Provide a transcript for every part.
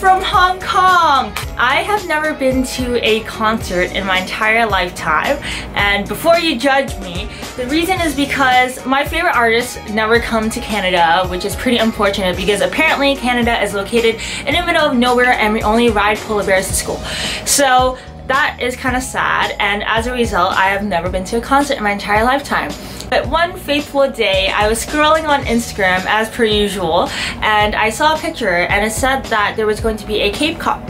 from Hong Kong! I have never been to a concert in my entire lifetime, and before you judge me, the reason is because my favorite artists never come to Canada, which is pretty unfortunate because apparently Canada is located in the middle of nowhere and we only ride polar bears to school. So that is kind of sad, and as a result, I have never been to a concert in my entire lifetime. But one fateful day, I was scrolling on Instagram as per usual, and I saw a picture and it said that there was going to be a K-pop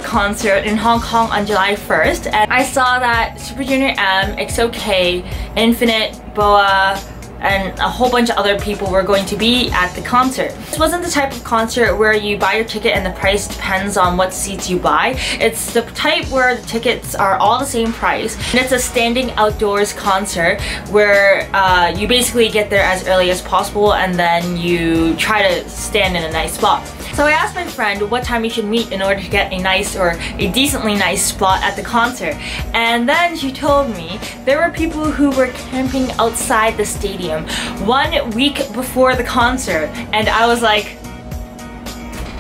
concert in Hong Kong on July 1st, and I saw that 슈퍼주니어, EXO-K, Infinite, BoA, and a whole bunch of other people were going to be at the concert. This wasn't the type of concert where you buy your ticket and the price depends on what seats you buy. It's the type where the tickets are all the same price, and it's a standing outdoors concert where you basically get there as early as possible and then you try to stand in a nice spot. So I asked my friend what time we should meet in order to get a nice or a decently nice spot at the concert, and then she told me there were people who were camping outside the stadium 1 week before the concert, and I was like...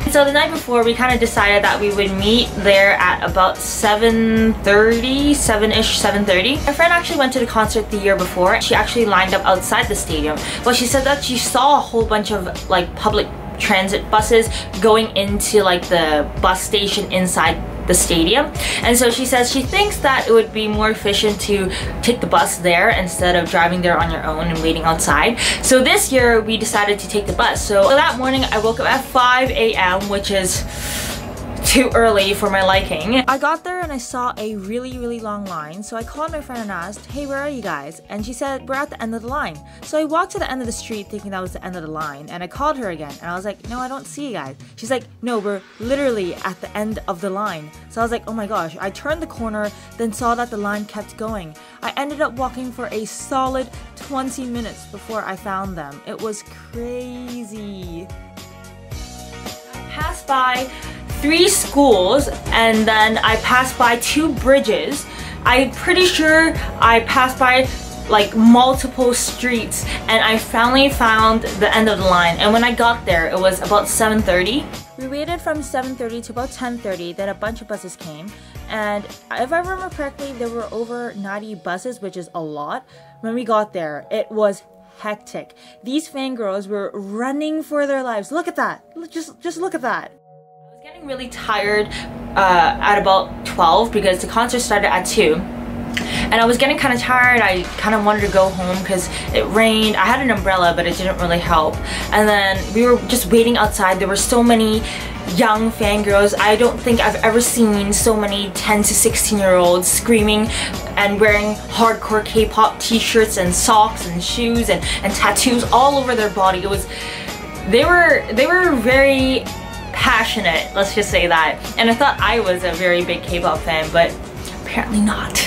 So the night before, we kind of decided that we would meet there at about 7:30, 7:30. My friend actually went to the concert the year before. She actually lined up outside the stadium. Well, she said that she saw a whole bunch of like public transit buses going into like the bus station inside the stadium, and so she says she thinks that it would be more efficient to take the bus there instead of driving there on your own and waiting outside. So this year we decided to take the bus. So that morning I woke up at 5 a.m. which is too early for my liking. I got there and I saw a really long line, so I called my friend and asked, "Hey, where are you guys?" And she said, "We're at the end of the line." So I walked to the end of the street thinking that was the end of the line, and I called her again and I was like, "No, I don't see you guys." She's like, "No, we're literally at the end of the line." So I was like, oh my gosh. I turned the corner, then saw that the line kept going. I ended up walking for a solid 20 minutes before I found them. It was crazy. I passed by 3 schools and then I passed by 2 bridges. I'm pretty sure I passed by like multiple streets and I finally found the end of the line, and when I got there it was about 7:30. We waited from 7:30 to about 10:30, then a bunch of buses came, and if I remember correctly there were over 90 buses, which is a lot. When we got there it was hectic. These fangirls were running for their lives. Look at that! Just look at that! Getting really tired at about 12 because the concert started at 2, and I was getting kind of tired. I kind of wanted to go home because it rained. I had an umbrella but it didn't really help, and then we were just waiting outside. There were so many young fangirls. I don't think I've ever seen so many 10 to 16-year-olds screaming and wearing hardcore K-pop t-shirts and socks and shoes and tattoos all over their body. It was... They were very passionate, let's just say that. And I thought I was a very big K-pop fan, but apparently not.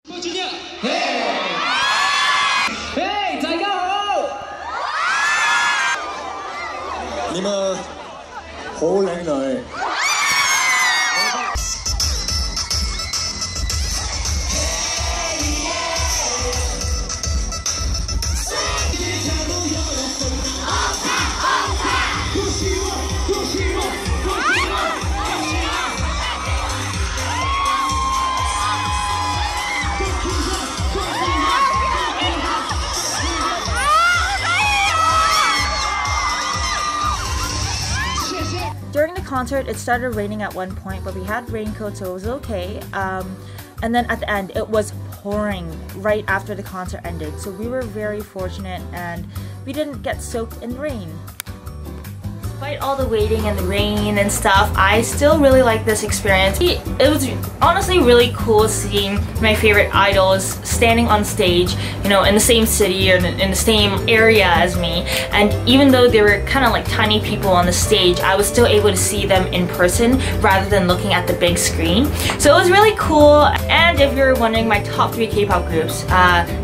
슈퍼주니어 헤이 헤이 大家好你們好靚女 During the concert, it started raining at one point, but we had raincoats, so it was okay. And then at the end, it was pouring right after the concert ended. So we were very fortunate and we didn't get soaked in rain. Despite all the waiting and the rain and stuff, I still really like this experience. It was honestly really cool seeing my favorite idols standing on stage, you know, in the same city or in the same area as me. And even though they were kind of like tiny people on the stage, I was still able to see them in person rather than looking at the big screen. So it was really cool. And if you're wondering, my top 3 K-pop groups,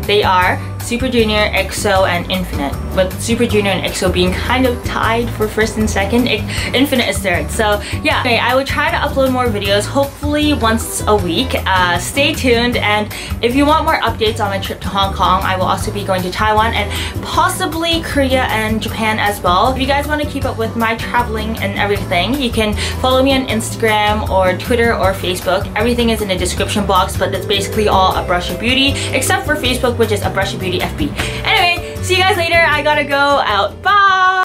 they are Super Junior, EXO, and Infinite, with Super Junior and EXO being kind of tied for first and second. Infinite is third. So yeah, okay, I will try to upload more videos, hopefully once a week. Stay tuned, and if you want more updates on my trip to Hong Kong, I will also be going to Taiwan and possibly Korea and Japan as well. If you guys want to keep up with my traveling and everything, you can follow me on Instagram or Twitter or Facebook. Everything is in the description box, but that's basically all A Brush of Beauty, except for Facebook, which is A Brush of Beauty FB. Anyway, see you guys later. I gotta go out. Bye!